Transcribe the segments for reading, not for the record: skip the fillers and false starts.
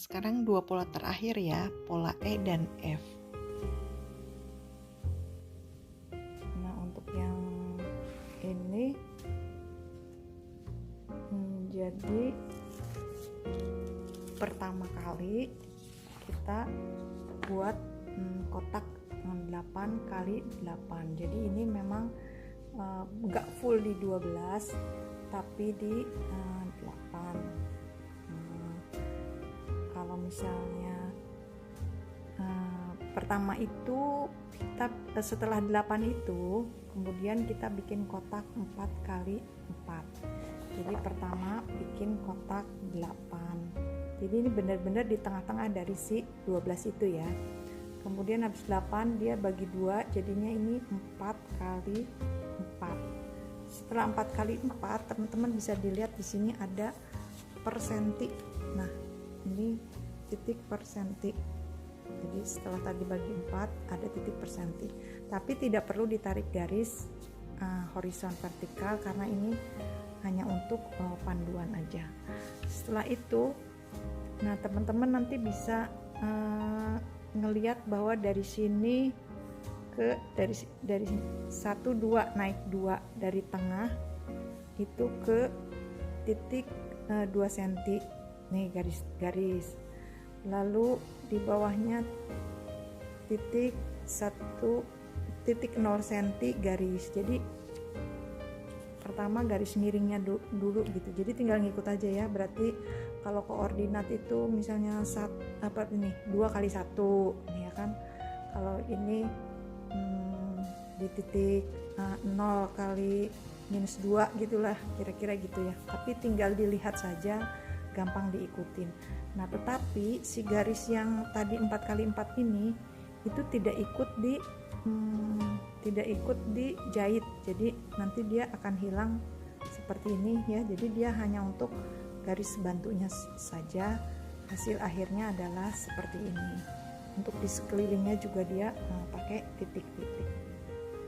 Sekarang dua pola terakhir ya, pola E dan F. Nah, untuk yang ini jadi pertama kali kita buat kotak 8 kali 8. Jadi ini memang nggak full di 12 tapi di 8. Kalau misalnya pertama itu kita setelah 8 itu kemudian kita bikin kotak 4 kali 4. Jadi pertama bikin kotak 8. Jadi ini benar-benar di tengah-tengah dari si 12 itu ya. Kemudian habis 8 dia bagi 2, jadinya ini 4 kali 4. Setelah 4 kali 4, teman-teman bisa dilihat di sini ada per senti. Nah, ini titik per senti. Jadi setelah tadi bagi 4 ada titik per senti. Tapi tidak perlu ditarik garis horizon vertikal karena ini hanya untuk panduan aja. Setelah itu, nah teman-teman nanti bisa ngelihat bahwa dari sini ke dari 1 2 naik 2 dari tengah itu ke titik 2 cm. Nih garis. Lalu di bawahnya titik 0 cm garis. Jadi pertama garis miringnya dulu gitu. Jadi tinggal ngikut aja ya. Berarti kalau koordinat itu misalnya 2 kali 1 ini ya kan. Kalau ini di titik 0 kali -2 gitulah kira-kira gitu ya. Tapi tinggal dilihat saja, gampang diikutin. Nah, tetapi si garis yang tadi 4 kali 4 ini itu tidak ikut dijahit. Jadi nanti dia akan hilang seperti ini ya. Jadi dia hanya untuk garis bantunya saja. Hasil akhirnya adalah seperti ini. Untuk di sekelilingnya juga dia pakai titik-titik.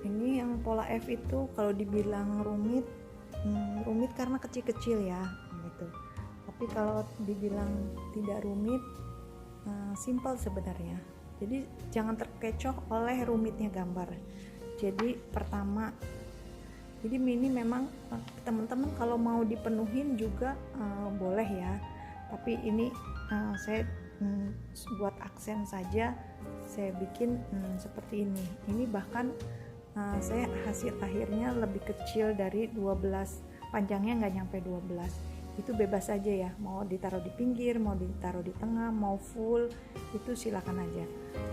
Ini yang pola F itu kalau dibilang rumit karena kecil-kecil ya gitu. Tapi kalau dibilang tidak rumit, simpel sebenarnya. Jadi jangan terkecoh oleh rumitnya gambar. Jadi pertama, jadi ini memang teman-teman kalau mau dipenuhin juga boleh ya. Tapi ini saya buat aksen saja, saya bikin seperti ini. Ini bahkan saya hasil akhirnya lebih kecil dari 12, panjangnya nggak nyampe 12. Itu bebas aja ya, mau ditaruh di pinggir, mau ditaruh di tengah, mau full, itu silakan aja.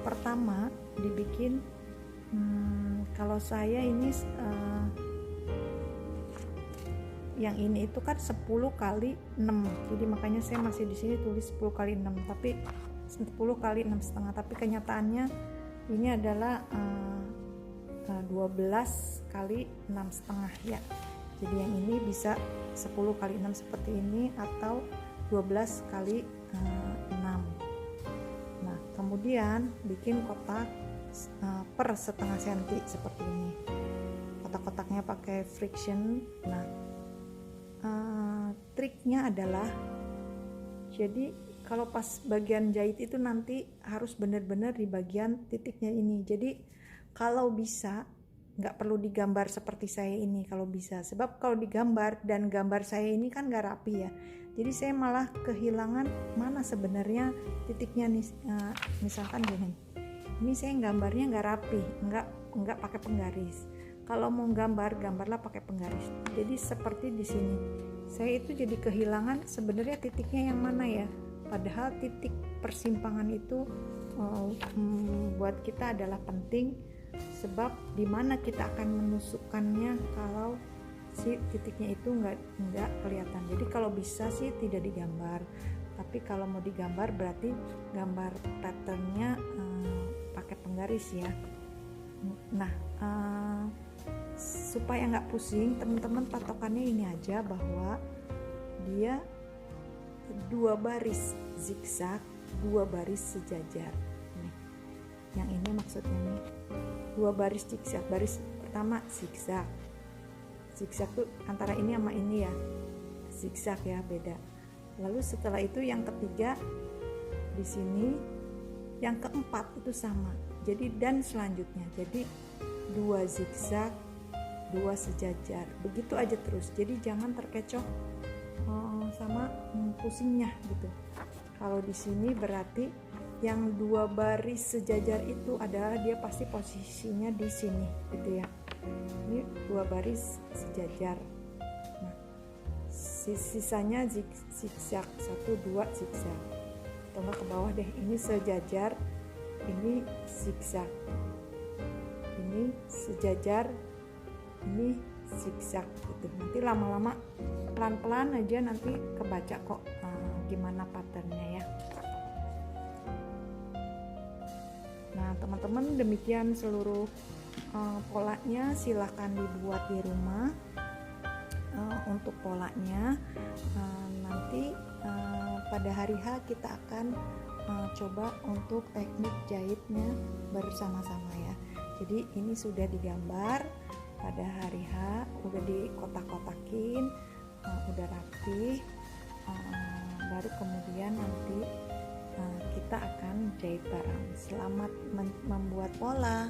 Pertama dibikin kalau saya ini yang ini itu kan 10 kali 6, jadi makanya saya masih di sini tulis 10 kali 6, tapi 10 kali 6,5, tapi kenyataannya ini adalah 12 kali 6,5 ya. Jadi yang ini bisa 10 kali 6 seperti ini atau 12 kali 6. Nah, kemudian bikin kotak per setengah senti seperti ini. Kotak-kotaknya pakai friction. Nah, triknya adalah jadi kalau pas bagian jahit itu nanti harus benar-benar di bagian titiknya ini. Jadi kalau bisa nggak perlu digambar seperti saya ini kalau bisa, sebab kalau digambar dan gambar saya ini kan nggak rapi ya, jadi saya malah kehilangan mana sebenarnya titiknya nih. Misalkan gini, ini saya gambarnya nggak rapi, nggak pakai penggaris. Kalau mau gambarlah pakai penggaris. Jadi seperti di sini saya itu jadi kehilangan sebenarnya titiknya yang mana ya, padahal titik persimpangan itu buat kita adalah penting, sebab dimana kita akan menusukkannya kalau si titiknya itu nggak kelihatan. Jadi kalau bisa sih tidak digambar, tapi kalau mau digambar berarti gambar patternnya pakai penggaris ya. Nah, supaya nggak pusing, teman-teman patokannya ini aja, bahwa dia 2 baris zigzag, 2 baris sejajar. Nih, yang ini maksudnya nih 2 baris zigzag. Baris pertama zigzag tuh antara ini sama ini ya, zigzag ya, beda. Lalu setelah itu yang ketiga di sini, yang keempat itu sama. Jadi dan selanjutnya, jadi 2 zigzag, 2 sejajar, begitu aja terus. Jadi jangan terkecoh sama pusingnya gitu. Kalau di sini berarti yang 2 baris sejajar itu adalah dia pasti posisinya di sini gitu ya. Ini 2 baris sejajar. Nah, sisanya zigzag 1 2 zigzag. Tengah ke bawah deh, ini sejajar, ini zigzag. Ini sejajar, ini zigzag gitu. Nanti lama-lama pelan-pelan aja nanti kebaca kok gimana patternnya ya. Nah teman-teman, demikian seluruh polanya, silahkan dibuat di rumah. Untuk polanya nanti pada hari H kita akan coba untuk teknik jahitnya bersama-sama ya. Jadi ini sudah digambar pada hari H, udah dikotak-kotakin, udah rapi, baru kemudian nanti kita akan jahit bareng. Selamat membuat pola.